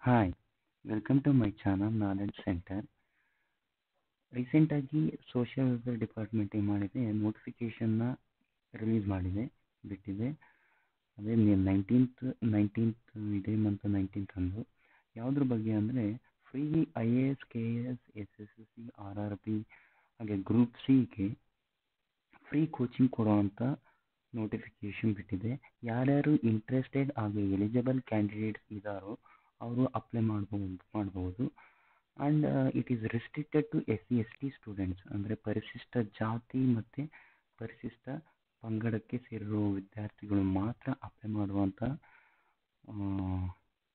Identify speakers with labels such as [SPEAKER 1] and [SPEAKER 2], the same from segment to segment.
[SPEAKER 1] Hi, welcome to my channel Knowledge Center. ರೀಸೆಂಟಾಗಿ social welfare department ಏನು ಮಾಡಿದೆ, ನೋಟಿಫಿಕೇಷನ್ನ release ಬಿಟ್ಟಿದೆ. ಅದೇ ನೈನ್ಟೀನ್ತ್ ಇದೇ ಮಂತ್ 19th ಅಂದು. ಯಾವುದ್ರ ಬಗ್ಗೆ ಅಂದರೆ free IAS, KAS, SSC, RRB ಹಾಗೆ ಗ್ರೂಪ್ ಸಿಗೆ ಫ್ರೀ ಕೋಚಿಂಗ್ ಕೊಡುವಂಥ ನೋಟಿಫಿಕೇಷನ್ ಬಿಟ್ಟಿದೆ. ಯಾರ್ಯಾರು ಇಂಟ್ರೆಸ್ಟೆಡ್ ಹಾಗೆ ಎಲಿಜಿಬಲ್ ಕ್ಯಾಂಡಿಡೇಟ್ಸ್ ಇದ್ದಾರೋ ಅವರು ಅಪ್ಲೈ ಮಾಡ್ಬೋದು. And it is restricted to SC/ST students, ಅಂದರೆ ಪರಿಶಿಷ್ಟ ಜಾತಿ ಮತ್ತು ಪರಿಶಿಷ್ಟ ಪಂಗಡಕ್ಕೆ ಸೇರಿರೋ ವಿದ್ಯಾರ್ಥಿಗಳು ಮಾತ್ರ ಅಪ್ಲೈ ಮಾಡುವಂಥ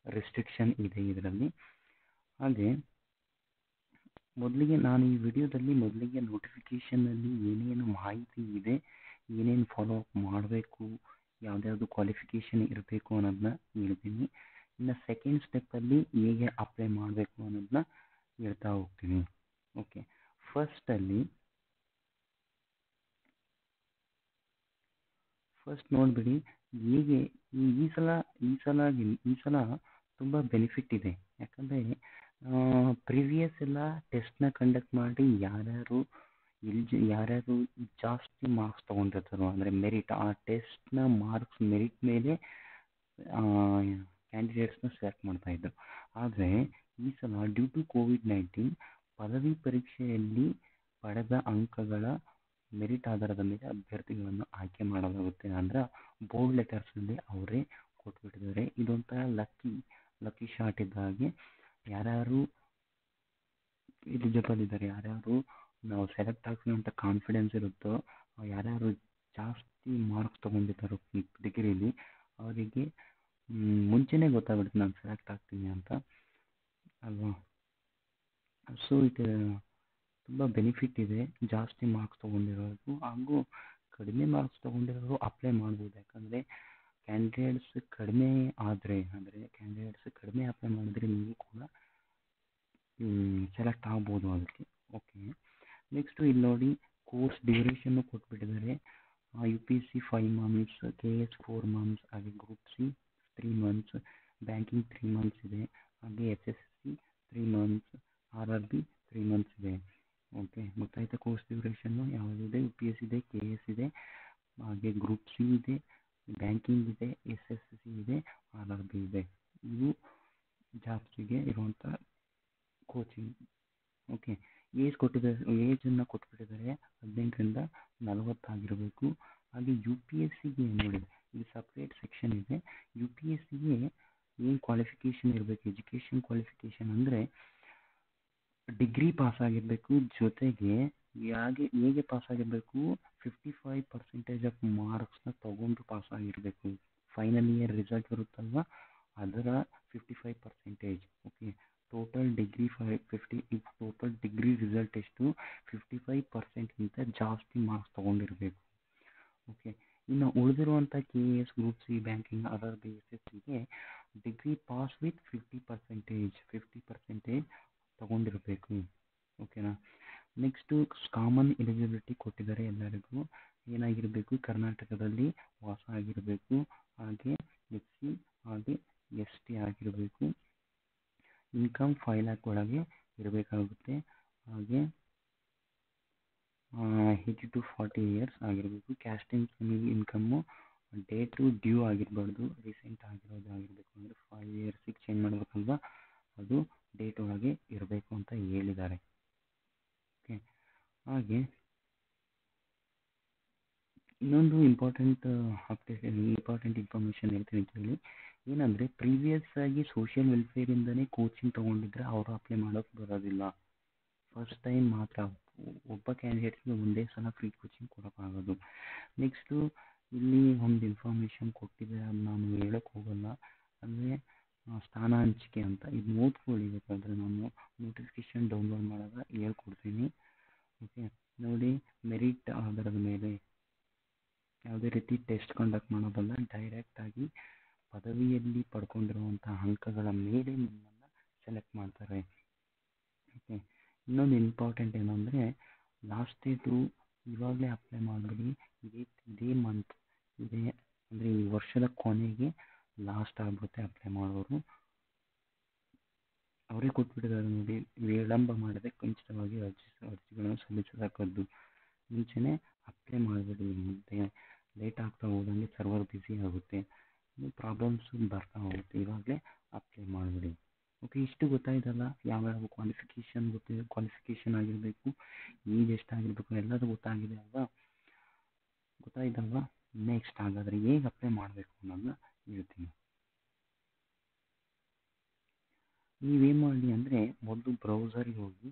[SPEAKER 1] ರೆಸ್ಟ್ರಿಕ್ಷನ್ ಇದೆ ಇದರಲ್ಲಿ. ಹಾಗೆ ನಾನು ಈ ವಿಡಿಯೋದಲ್ಲಿ ನೋಟಿಫಿಕೇಷನ್ನಲ್ಲಿ ಏನೇನು ಮಾಹಿತಿ ಇದೆ, ಏನೇನು ಫಾಲೋ ಅಪ್ ಮಾಡಬೇಕು, ಯಾವುದ್ಯಾವುದು ಕ್ವಾಲಿಫಿಕೇಷನ್ ಇರಬೇಕು ಅನ್ನೋದನ್ನ ಹೇಳ್ತೀನಿ. ಇನ್ನು ಸೆಕೆಂಡ್ ಸ್ಟೆಪ್ಪಲ್ಲಿ ಹೇಗೆ ಅಪ್ಲೈ ಮಾಡಬೇಕು ಅನ್ನೋದನ್ನ ಹೇಳ್ತಾ ಹೋಗ್ತೀನಿ. ಓಕೆ, ಫಸ್ಟ್ ನೋಡಿಬಿಡಿ ಹೇಗೆ ಈ ಸಲ ತುಂಬ ಬೆನಿಫಿಟ್ ಇದೆ. ಯಾಕಂದರೆ ಪ್ರೀವಿಯಸ್ ಎಲ್ಲ ಟೆಸ್ಟ್ನ ಕಂಡಕ್ಟ್ ಮಾಡಿ ಯಾರ್ಯಾರು ಜಾಸ್ತಿ ಮಾರ್ಕ್ಸ್ ತೊಗೊಂಡಿರ್ತಾರೋ, ಅಂದರೆ ಮೆರಿಟ್, ಆ ಟೆಸ್ಟ್ನ ಮಾರ್ಕ್ಸ್ ಮೆರಿಟ್ ಮೇಲೆ ಕ್ಯಾಂಡಿಡೇಟ್ಸ್ನ ಸೆಲೆಕ್ಟ್ ಮಾಡ್ತಾಯಿದ್ರು. ಆದರೆ ಈ ಸಲ ಡ್ಯೂ ಟು COVID-19 ಪದವಿ ಪರೀಕ್ಷೆಯಲ್ಲಿ ಪಡೆದ ಅಂಕಗಳ ಮೆರಿಟ್ ಆಧಾರದ ಮೇಲೆ ಅಭ್ಯರ್ಥಿಗಳನ್ನು ಆಯ್ಕೆ ಮಾಡಲಾಗುತ್ತೆ. ಅಂದರೆ ಬೋರ್ಡ್ ಲೆಟರ್ಸಲ್ಲಿ ಅವರೇ ಕೊಟ್ಬಿಟ್ಟಿದ್ದಾರೆ. ಇದೊಂಥರ ಲಕ್ಕಿ ಶಾಟ್ ಇದ್ದ ಹಾಗೆ. ಯಾರ್ಯಾರು ಎಲಿಜಿಬಲ್ ಇದ್ದಾರೆ, ಯಾರ್ಯಾರು ನಾವು ಸೆಲೆಕ್ಟ್ ಆಗ್ತೀವಿ ಅಂತ ಕಾನ್ಫಿಡೆನ್ಸ್ ಇರುತ್ತೋ, ಯಾರ್ಯಾರು ಜಾಸ್ತಿ ಮಾರ್ಕ್ಸ್ ತೊಗೊಂಡಿದ್ದಾರೋ ಡಿಗ್ರಿಲಿ, ಅವರಿಗೆ ಮುಂಚೆನೇ ಗೊತ್ತಾಗ್ಬಿಡುತ್ತೆ ನಾನು ಸೆಲೆಕ್ಟ್ ಆಗ್ತೀನಿ ಅಂತ ಅಲ್ವಾ. ಸೊ ಇದು ತುಂಬ ಬೆನಿಫಿಟ್ ಇದೆ ಜಾಸ್ತಿ ಮಾರ್ಕ್ಸ್ ತೊಗೊಂಡಿರೋರು, ಹಾಗೂ ಕಡಿಮೆ ಮಾರ್ಕ್ಸ್ ತೊಗೊಂಡಿರೋರು ಅಪ್ಲೈ ಮಾಡ್ಬೋದು. ಯಾಕಂದರೆ ಕ್ಯಾಂಡಿಡೇಟ್ಸ್ ಕಡಿಮೆ ಅಪ್ಲೈ ಮಾಡಿದ್ರೆ ನೀವು ಕೂಡ ಸೆಲೆಕ್ಟ್ ಆಗ್ಬೋದು ಅದಕ್ಕೆ. ಓಕೆ, ನೆಕ್ಸ್ಟು ಇಲ್ಲಿ ನೋಡಿ, ಕೋರ್ಸ್ ಡ್ಯೂರೇಷನ್ನು ಕೊಟ್ಬಿಟ್ಟಿದ್ದಾರೆ. UPSC 5 months, KS 4 months, ಹಾಗೆ group C 3 months, banking 3 months ಇದೆ, ಹಾಗೆ SSC 3 months, RRB 3 months ಇದೆ. ಓಕೆ, ಗೊತ್ತಾಯ್ತಾ ಕೋರ್ಸ್ ಡ್ಯೂರೇಷನ್ನು ಯಾವುದಿದೆ? UPSC ಇದೆ, KS ಇದೆ, ಹಾಗೆ ಗ್ರೂಪ್ ಸಿ ಇದೆ, ಬ್ಯಾಂಕಿಂಗ್ ಇದೆ, SSC ಇದೆ, RRB ಇದೆ. ಇವು ಜಾಬ್ಸಿಗೆ ಇರುವಂಥ ಕೋಚಿಂಗ್. ಓಕೆ, ಏಜನ್ನು ಕೊಟ್ಬಿಟ್ಟಿದ್ದಾರೆ 18ರಿಂದ 40 ಆಗಿರಬೇಕು. ಹಾಗೆ UPSCಗೆ ನೋಡಿ, ಇದು ಸಪ್ರೇಟ್ ಸೆಕ್ಷನ್ ಇದೆ. UPSCಗೆ ಏನು ಕ್ವಾಲಿಫಿಕೇಷನ್ ಇರಬೇಕು, ಎಜುಕೇಷನ್ ಕ್ವಾಲಿಫಿಕೇಷನ್ ಅಂದರೆ ಡಿಗ್ರಿ ಪಾಸ್ ಆಗಿರಬೇಕು. ಜೊತೆಗೆ ಹೇಗೆ ಪಾಸ್ ಆಗಿರಬೇಕು, 55% ಆಫ್ ಮಾರ್ಕ್ಸ್ನ ತೊಗೊಂಡು ಪಾಸ್ ಆಗಿರಬೇಕು. ಫೈನಲ್ ಇಯರ್ ರಿಸಲ್ಟ್ ಬರುತ್ತಲ್ವ, ಅದರ 55%. ಓಕೆ, ಟೋಟಲ್ ಡಿಗ್ರಿ ರಿಸಲ್ಟ್ ಎಷ್ಟು, 55%ಗಿಂತ ಜಾಸ್ತಿ ಮಾರ್ಕ್ಸ್ ತೊಗೊಂಡಿರಬೇಕು. ಓಕೆ, ಇನ್ನು ಉಳಿದಿರುವಂಥ KS, group C, banking, RRB, SSCಗೆ ಡಿಗ್ರಿ ಪಾಸ್ ವಿತ್ 50% ತೊಗೊಂಡಿರಬೇಕು. ಓಕೆನಾ. ನೆಕ್ಸ್ಟು ಕಾಮನ್ ಎಲಿಜಿಬಿಲಿಟಿ ಕೊಟ್ಟಿದ್ದಾರೆ ಎಲ್ಲರಿಗೂ. ಏನಾಗಿರಬೇಕು, ಕರ್ನಾಟಕದಲ್ಲಿ ವಾಸ ಆಗಿರಬೇಕು, ಹಾಗೆ SC ಹಾಗೆ ST ಆಗಿರಬೇಕು, ಇನ್ಕಮ್ 5 lakh ಒಳಗೆ ಇರಬೇಕಾಗುತ್ತೆ, ಹಾಗೆ 80 to 40 years ಆಗಿರಬೇಕು. ಕ್ಯಾಸ್ಟಿಂಗ್ ಇನ್ಕಮ್ಮು ಡೇಟು ಡ್ಯೂ ಆಗಿರಬಾರ್ದು, ರೀಸೆಂಟ್ ಆಗಿರಬೇಕು. ಅಂದರೆ 5 yearsಗೆ ಚೇಂಜ್ ಮಾಡಬೇಕಲ್ವ, ಅದು ಡೇಟ್ ಒಳಗೆ ಇರಬೇಕು ಅಂತ ಹೇಳಿದ್ದಾರೆ. ಓಕೆ, ಹಾಗೆ ಇನ್ನೊಂದು ಇಂಪಾರ್ಟೆಂಟ್ ಇನ್ಫಾರ್ಮೇಷನ್ ಹೇಳ್ತೀನಿ ಅಂತ ಹೇಳಿ, ಏನಂದರೆ ಪ್ರೀವಿಯಸ್ ಆಗಿ ಸೋಷಿಯಲ್ ವೆಲ್ಫೇರಿಂದನೇ ಕೋಚಿಂಗ್ ತೊಗೊಂಡಿದ್ರೆ ಅವರು ಅಪ್ಲೈ ಮಾಡೋಕ್ಕೆ ಬರೋದಿಲ್ಲ. ಫಸ್ಟ್ ಟೈಮ್ ಮಾತ್ರ ಒಬ್ಬ ಕ್ಯಾಂಡಿಡೇಟ್ಸ್ಗೆ ಒಂದೇ ಸಲ ಫ್ರೀ ಕೋಚಿಂಗ್ ಕೊಡೋಕ್ಕಾಗೋದು. ನೆಕ್ಸ್ಟು ಇಲ್ಲಿ ಒಂದು ಇನ್ಫಾರ್ಮೇಷನ್ ಕೊಟ್ಟಿದೆ, ಅದು ನಾನು ಹೇಳೋಕ್ಕೆ ಹೋಗಲ್ಲ. ಅಂದರೆ ಸ್ಥಾನ ಹಂಚಿಕೆ ಅಂತ, ಇದು ನೋಡ್ಕೊಳ್ಳಿ. ಬೇಕಾದರೆ ನಾನು ನೋಟಿಫಿಕೇಷನ್ ಡೌನ್ಲೋಡ್ ಮಾಡುವಾಗ ಹೇಳ್ಕೊಡ್ತೀನಿ. ಓಕೆ, ನೋಡಿ, ಮೆರಿಟ್ ಆಧಾರದ ಮೇಲೆ ಯಾವುದೇ ರೀತಿ ಟೆಸ್ಟ್ ಕಂಡಕ್ಟ್ ಮಾಡೋದಲ್ಲ, ಡೈರೆಕ್ಟಾಗಿ ಪದವಿಯಲ್ಲಿ ಪಡ್ಕೊಂಡಿರುವಂಥ ಅಂಕಗಳ ಮೇಲೆ ನಿಮ್ಮನ್ನು ಸೆಲೆಕ್ಟ್ ಮಾಡ್ತಾರೆ. ಓಕೆ, ಇನ್ನೊಂದು ಇಂಪಾರ್ಟೆಂಟ್ ಏನಂದರೆ ಲಾಸ್ಟ್ ಡೇಟು ಇವಾಗಲೇ ಅಪ್ಲೈ ಮಾಡಿಬಿಡಿ. ಇದೇ ಮಂತ್ ಅಂದರೆ ಈ ವರ್ಷದ ಕೊನೆಗೆ ಲಾಸ್ಟ್ ಆಗಿಬಿಡುತ್ತೆ ಅಪ್ಲೈ ಮಾಡೋರು. ಅವರೇ ಕೊಟ್ಬಿಟ್ಟಿದ್ದಾರೆ ನೋಡಿ, ವಿಳಂಬ ಮಾಡದೆ ಖಚಿತವಾಗಿ ಅರ್ಜಿಗಳನ್ನು ಸಲ್ಲಿಸತಕ್ಕದ್ದು. ಮುಂಚೆನೇ ಅಪ್ಲೈ ಮಾಡಿಬಿಡಿ, ಮತ್ತು ಲೇಟ್ ಆಗ್ತಾ ಹೋದಂಗೆ ಸರ್ವರ್ ಬ್ಯುಸಿ ಆಗುತ್ತೆ, ಪ್ರಾಬ್ಲಮ್ಸ್ ಬರ್ತಾ ಹೋಗುತ್ತೆ. ಇವಾಗಲೇ ಅಪ್ಲೈ ಮಾಡಿಬಿಡಿ. ಓಕೆ, ಇಷ್ಟು ಗೊತ್ತಾಯ್ತಲ್ಲ, ಯಾವ್ಯಾವ ಕ್ವಾಲಿಫಿಕೇಷನ್ ಆಗಿರಬೇಕು, ಏಜ್ ಎಷ್ಟಾಗಿರಬೇಕು ಎಲ್ಲದೂ ಗೊತ್ತಾಗಿದೆ ಅಲ್ವಾ? ಗೊತ್ತಾಯ್ತಲ್ವಾ? ನೆಕ್ಸ್ಟ್ ಹಾಗಾದರೆ ಹೇಗೆ ಅಪ್ಲೈ ಮಾಡಬೇಕು ಅನ್ನೋದನ್ನ ಹೇಳ್ತೀನಿ. ನೀವೇನು ಮಾಡಿ ಅಂದರೆ, ಮೊದಲು ಬ್ರೌಸರ್ಗೆ ಹೋಗಿ,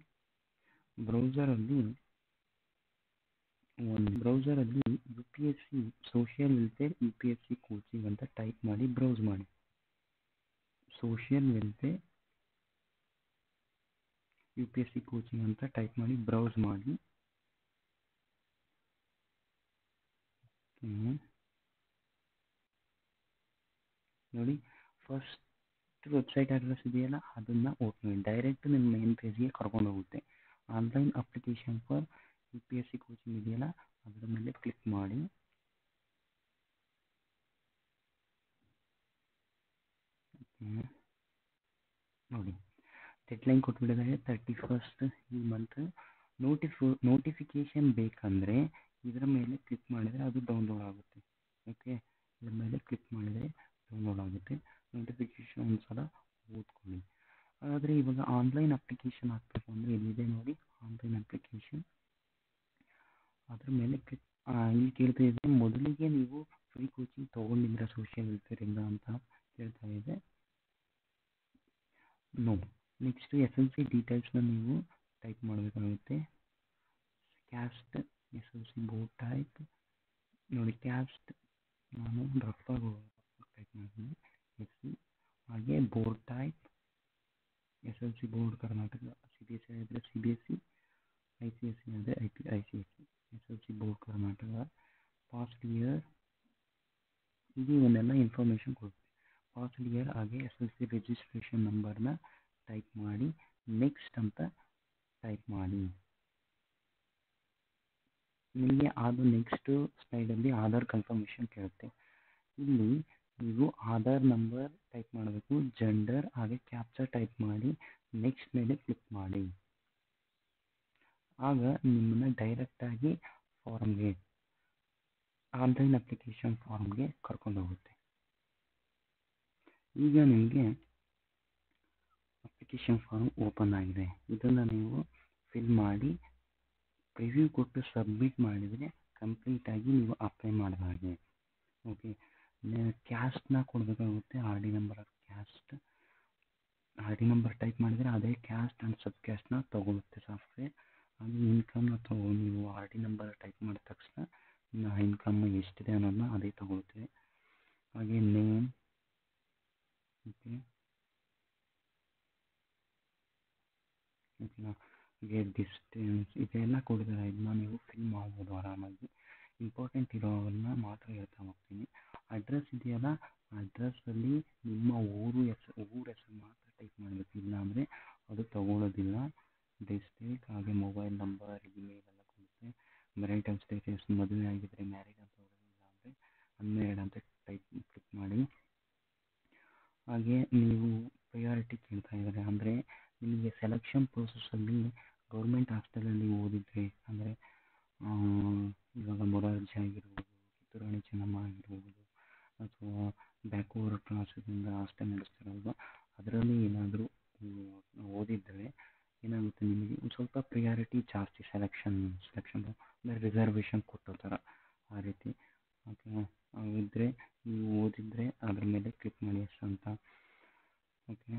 [SPEAKER 1] ಬ್ರೌಸರಲ್ಲಿ UPSC social welfare UPSC coaching ಅಂತ ಟೈಪ್ ಮಾಡಿ ಬ್ರೌಸ್ ಮಾಡಿ. ಸೋಷಿಯಲ್ ವೆಲ್ಫೇರ್ UPSC ಕೋಚಿಂಗ್ ಅಂತ ಟೈಪ್ ಮಾಡಿ ಬ್ರೌಸ್ ಮಾಡಿ. ನೋಡಿ, ಫಸ್ಟ್ ವೆಬ್ಸೈಟ್ ಅಡ್ರೆಸ್ ಇದೆಯಲ್ಲ, ಅದನ್ನು ಓಪನ್ ಮಾಡಿ. ಡೈರೆಕ್ಟ್ ನಿಮ್ಮ ಮೇನ್ ಪೇಜ್ಗೆ ಕರ್ಕೊಂಡು ಹೋಗುತ್ತೆ. Online application for UPSC coaching ಇದೆಯಲ್ಲ, ಅದರ ಮೇಲೆ ಕ್ಲಿಕ್ ಮಾಡಿ. ನೋಡಿ, ಡೆಡ್ಲೈನ್ ಕೊಟ್ಬಿಟ್ಟಿದ್ದಾರೆ 31st ಈ ಮಂತ್. ನೋಟಿಫಿಕೇಶನ್ ಬೇಕಂದರೆ ಇದರ ಮೇಲೆ ಕ್ಲಿಕ್ ಮಾಡಿದರೆ ಅದು ಡೌನ್ಲೋಡ್ ಆಗುತ್ತೆ. ಓಕೆ, ಇದರ ಮೇಲೆ ಕ್ಲಿಕ್ ಮಾಡಿದರೆ ಡೌನ್ಲೋಡ್ ಆಗುತ್ತೆ. ನೋಟಿಫಿಕೇಶನ್ ಒಂದು ಸಲ ಓದ್ಕೊಳ್ಳಿ. ಆದರೆ ಇವಾಗ ಆನ್ಲೈನ್ ಅಪ್ಲಿಕೇಶನ್ ಹಾಕಬೇಕು ಅಂದರೆ ಇಲ್ಲಿದೆ ನೋಡಿ, ಆನ್ಲೈನ್ ಅಪ್ಲಿಕೇಶನ್. ಅದ್ರ ಮೇಲೆ ಕ್ಲಿಕ್. ಇಲ್ಲಿ ಕೇಳ್ತಾ ಇದೆ, ಮೊದಲಿಗೆ ನೀವು ಫ್ರೀ ಕೋಚಿಂಗ್ ತೊಗೊಂಡಿದ್ದೀರಾ ಸೋಷಿಯಲ್ ವೆಲ್ಫೇರಿಂದ ಅಂತ ಕೇಳ್ತಾ ಇದೆ. ನೋ. ನೆಕ್ಸ್ಟ್ SLC ಡೀಟೇಲ್ಸ್ನ ನೀವು ಟೈಪ್ ಮಾಡಬೇಕಾಗುತ್ತೆ. Caste, SLC board type. ನೋಡಿ, ಕ್ಯಾಸ್ಟ್ ನಾನು ರಫಾಗಿ ಟೈಪ್ ಮಾಡ್ತೀನಿ, SC. ಹಾಗೆ board type, SLC board Karnataka, CBSE ಆದರೆ CBSE, ICSE ಆದರೆ ICSE. SLC board Karnataka. Past year, ಇದು ಇವನ್ನೆಲ್ಲ ಇನ್ಫಾರ್ಮೇಷನ್ ಕೊಡ್ತೀವಿ. ಪಾಸ್ಟ್ ಇಯರ್ ಹಾಗೆ SLC ರಿಜಿಸ್ಟ್ರೇಷನ್ ನಂಬರ್ನ ಟೈಪ್ ಮಾಡಿ, ನೆಕ್ಸ್ಟ್ ಅಂತ ಟೈಪ್ ಮಾಡಿ. ನಿಮಗೆ ಅದು ನೆಕ್ಸ್ಟ್ ಸ್ಲೈಡಲ್ಲಿ ಆಧಾರ್ ಕನ್ಫರ್ಮೇಷನ್ ಕೇಳುತ್ತೆ. ಇಲ್ಲಿ ನೀವು ಆಧಾರ್ ನಂಬರ್ ಟೈಪ್ ಮಾಡಬೇಕು, ಜೆಂಡರ್ ಹಾಗೆ ಕ್ಯಾಪ್ಚಾ ಟೈಪ್ ಮಾಡಿ ನೆಕ್ಸ್ಟ್ ಮೇಲೆ ಕ್ಲಿಕ್ ಮಾಡಿ. ಆಗ ನಿಮ್ಮನ್ನು ಡೈರೆಕ್ಟಾಗಿ ಫಾರ್ಮ್ಗೆ, ಆನ್ಲೈನ್ ಅಪ್ಲಿಕೇಶನ್ ಫಾರ್ಮ್ಗೆ ಕರ್ಕೊಂಡು ಹೋಗುತ್ತೆ. ಈಗ ನಿಮಗೆ ಅಪ್ಲಿಕೇಶನ್ ಫಾರ್ಮ್ ಓಪನ್ ಆಗಿದೆ. ಇದನ್ನು ನೀವು ಫಿಲ್ ಮಾಡಿ ಪ್ರಿವ್ಯೂ ಕೊಟ್ಟು ಸಬ್ಮಿಟ್ ಮಾಡಿದರೆ ಕಂಪ್ಲೀಟಾಗಿ ನೀವು ಅಪ್ಲೈ ಮಾಡಿದ ಹಾಗೆ. ಓಕೆ, ಕ್ಯಾಸ್ಟ್ನ ಕೊಡಬೇಕಾಗುತ್ತೆ, RD number of caste. RD number type ಮಾಡಿದರೆ ಅದೇ ಕ್ಯಾಸ್ಟ್ ಆ್ಯಂಡ್ ಸಬ್ ಕ್ಯಾಸ್ಟ್ನ ತೊಗೊಳುತ್ತೆ ಸಾಫ್ಟ್ವೇರ್. ಹಾಗೆ ಇನ್ಕಮ್ನ ನೀವು RD ನಂಬರ್ ಟೈಪ್ ಮಾಡಿದ ತಕ್ಷಣ ಇನ್ಕಮ್ ಎಷ್ಟಿದೆ ಅನ್ನೋದನ್ನ ಅದೇ ತೊಗೊಳುತ್ತೆ. ಹಾಗೆ ನೇಮ್, ಓಕೆ ಓಕೆನಾ, ಹಾಗೆ ಡಿಸ್ಟೆನ್ಸ್ ಇದೆಲ್ಲ ಕೊಡಿದ್ದಾರೆ. ಇದನ್ನ ನೀವು ಫಿಲ್ ಮಾಡ್ಬೋದು ಆರಾಮಾಗಿ. ಇಂಪಾರ್ಟೆಂಟ್ ಇರೋವನ್ನ ಮಾತ್ರ ಹೇಳ್ತಾ ಹೋಗ್ತೀನಿ. ಅಡ್ರೆಸ್ ಇದೆಯಲ್ಲ, ಅಡ್ರೆಸ್ಸಲ್ಲಿ ನಿಮ್ಮ ಊರು ಹೆಸರು ಮಾತ್ರ ಟೈಪ್ ಮಾಡಬೇಕು, ಇಲ್ಲಾಂದರೆ ಅದು ತಗೊಳ್ಳೋದಿಲ್ಲ. ಡಿಸ್ಟ್ರಿಕ್ಟ್ ಹಾಗೆ ಮೊಬೈಲ್ ನಂಬರ್, ಇಮೇಲ್ ಎಲ್ಲ ಕೊಡುತ್ತೆ. ಮ್ಯಾರಿಟಲ್ ಸ್ಟೇಟಸ್, ಮದುವೆ ಆಗಿದ್ದರೆ ಮ್ಯಾರಿಡ್ ಅಂತ ಹೋಗೋದು, ಇಲ್ಲಾಂದರೆ ಅನ್ಮ್ಯಾರಿಡ್ ಅಂತ ಟೈಪ್ ಕ್ಲಿಕ್ ಮಾಡಿ. ಹಾಗೆ ನೀವು ಪ್ರಯಾರಿಟಿ ಕೇಳ್ತಾ ಇದ್ದಾರೆ, ಅಂದರೆ ನಿಮಗೆ ಸೆಲೆಕ್ಷನ್ ಪ್ರೋಸೆಸ್ಸಲ್ಲಿ ಗೌರ್ಮೆಂಟ್ ಹಾಸ್ಟೆಲಲ್ಲಿ ಓದಿದರೆ, ಅಂದರೆ ಇವಾಗ ಮೊರಾರ್ಜಿ ಆಗಿರ್ಬೋದು, ಕಿತ್ತೂರು ರಾಣಿ ಚೆನ್ನಮ್ಮ ಆಗಿರ್ಬೋದು, ಅಥವಾ ಬ್ಯಾಕ್ವರ್ಡ್ ಕ್ಲಾಸದಿಂದ ಹಾಸ್ಟೆಲ್ ನಡೆಸ್ತಾರಲ್ವ, ಅದರಲ್ಲಿ ಏನಾದರೂ ಓದಿದ್ದರೆ ಏನಾಗುತ್ತೆ, ನಿಮಗೆ ಒಂದು ಸ್ವಲ್ಪ ಪ್ರಿಯಾರಿಟಿ ಜಾಸ್ತಿ ಸೆಲೆಕ್ಷನ್ ಅಂದರೆ ರಿಸರ್ವೇಷನ್ ಕೊಟ್ಟೋ ಥರ ಆ ರೀತಿ. ಓಕೆ, ಇದ್ದರೆ ನೀವು ಓದಿದರೆ ಅದ್ರ ಮೇಲೆ ಕ್ಲಿಕ್ ಮಾಡಿ ಎಷ್ಟು ಅಂತ. ಓಕೆ,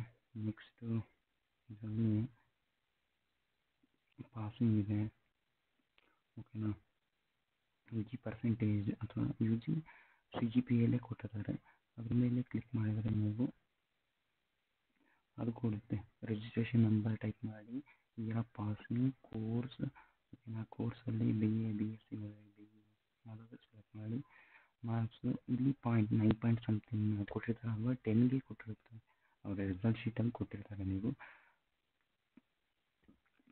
[SPEAKER 1] ನೆಕ್ಸ್ಟು ಇದರಲ್ಲಿ ಪಾಸಿಂಗ್ ಇದೆ, ಓಕೆನಾ. UG ಪರ್ಸೆಂಟೇಜ್ ಅಥವಾ UG CGPA ಕೊಟ್ಟಿದ್ದಾರೆ, ಅದ್ರ ಮೇಲೆ ಕ್ಲಿಕ್ ಮಾಡಿದರೆ ನೀವು ಅದು ಕೊಡುತ್ತೆ. ರಿಜಿಸ್ಟ್ರೇಷನ್ ನಂಬರ್ ಟೈಪ್ ಮಾಡಿ, ಇಯರ್ ಆಫ್ ಪಾಸಿಂಗ್, ಕೋರ್ಸ್, ಓಕೆನಾ. ಕೋರ್ಸಲ್ಲಿ BSc ಯಾವುದಾದ್ರು ಸೆಲೆಕ್ಟ್ ಮಾಡಿ. ಮಾರ್ಕ್ಸು ಇಲ್ಲಿ 9 ಸಮಥಿಂಗ್ ಕೊಟ್ಟಿರ್ತಾರೆ ಅಲ್ವಾ, 10ಗೆ ಕೊಟ್ಟಿರ್ತಾರೆ ಅವರ ರಿಸಲ್ಟ್ ಶೀಟಲ್ಲಿ ಕೊಟ್ಟಿರ್ತಾರೆ. ನೀವು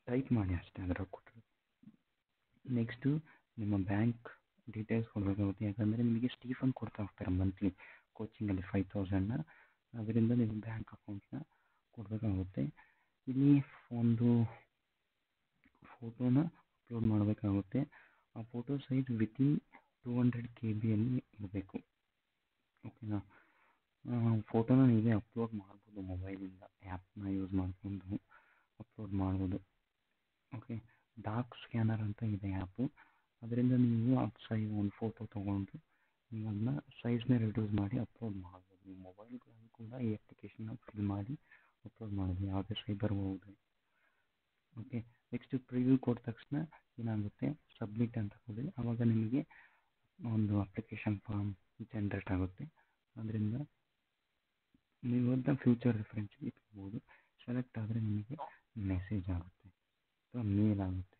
[SPEAKER 1] ಟೈಪ್ ಮಾಡಿ ಅಷ್ಟೇ ಅದರಲ್ಲಿ ಕೊಟ್ಟಿರ್ತಾರೆ. ನೆಕ್ಸ್ಟು ನಿಮ್ಮ ಬ್ಯಾಂಕ್ ಡೀಟೇಲ್ಸ್ ಕೊಡಬೇಕಾಗುತ್ತೆ, ಯಾಕಂದರೆ ನಿಮಗೆ ಸ್ಟೀಫನ್ ಕೊಡ್ತಾ ಹೋಗ್ತಾರೆ ಮಂತ್ಲಿ ಕೋಚಿಂಗಲ್ಲಿ 5000ನ, ಅದರಿಂದ ನೀವು ಬ್ಯಾಂಕ್ ಅಕೌಂಟ್ನ ಕೊಡಬೇಕಾಗುತ್ತೆ. ಇಲ್ಲಿ ಒಂದು ಫೋಟೋನ ಅಪ್ಲೋಡ್ ಮಾಡಬೇಕಾಗುತ್ತೆ. ಆ ಫೋಟೋ ಸೈಜ್ ವಿತಿನ್ 200 KB ಇರಬೇಕು. ಓಕೆನಾ. ಫೋಟೋನ ನೀವೇ ಅಪ್ಲೋಡ್ ಮಾಡ್ಬೋದು ಮೊಬೈಲಿಂದ, ಆ್ಯಪ್ನ ಯೂಸ್ ಮಾಡಿಕೊಂಡು ಅಪ್ಲೋಡ್ ಮಾಡ್ಬೋದು. ಓಕೆ. ಡಾರ್ಕ್ ಸ್ಕ್ಯಾನರ್ ಅಂತ ಇದೆ ಆ್ಯಪು, ಅದರಿಂದ ನೀವು ಒಂದು ಫೋಟೋ ತೊಗೊಂಡು ನೀವು ಅದನ್ನ ಸೈಜ್ನ ರಿಡ್ಯೂಸ್ ಮಾಡಿ ಅಪ್ಲೋಡ್ ಮಾಡ್ಬೋದು. ನೀವು ಮೊಬೈಲ್ಗಳಲ್ಲಿ ಕೂಡ ಈ ಅಪ್ಲಿಕೇಶನ್ನ ಫಿಲ್ ಮಾಡಿ ಅಪ್ಲೋಡ್ ಮಾಡೋದು, ಯಾವುದೇ ಸೈಬರ್ ಹೋದರೆ. ಓಕೆ. ನೆಕ್ಸ್ಟ್ ಪ್ರಿವ್ಯೂ ಕೊಟ್ಟ ತಕ್ಷಣ ಏನಾಗುತ್ತೆ, ಸಬ್ಮಿಟ್ ಅಂತ ಕೊಡಿ. ಆವಾಗ ನಿಮಗೆ ಒಂದು ಅಪ್ಲಿಕೇಶನ್ ಫಾರ್ಮ್ ಜನ್ರೇಟ್ ಆಗುತ್ತೆ. ಅದರಿಂದ ನೀವು ಅದನ್ನ ಫ್ಯೂಚರ್ ರೆಫರೆನ್ಸ್ಗೆ ಇಟ್ಬೋದು. ಸೆಲೆಕ್ಟ್ ಆದರೆ ನಿಮಗೆ ಮೆಸೇಜ್ ಆಗುತ್ತೆ ಅಥವಾ ಮೇಲ್ ಆಗುತ್ತೆ.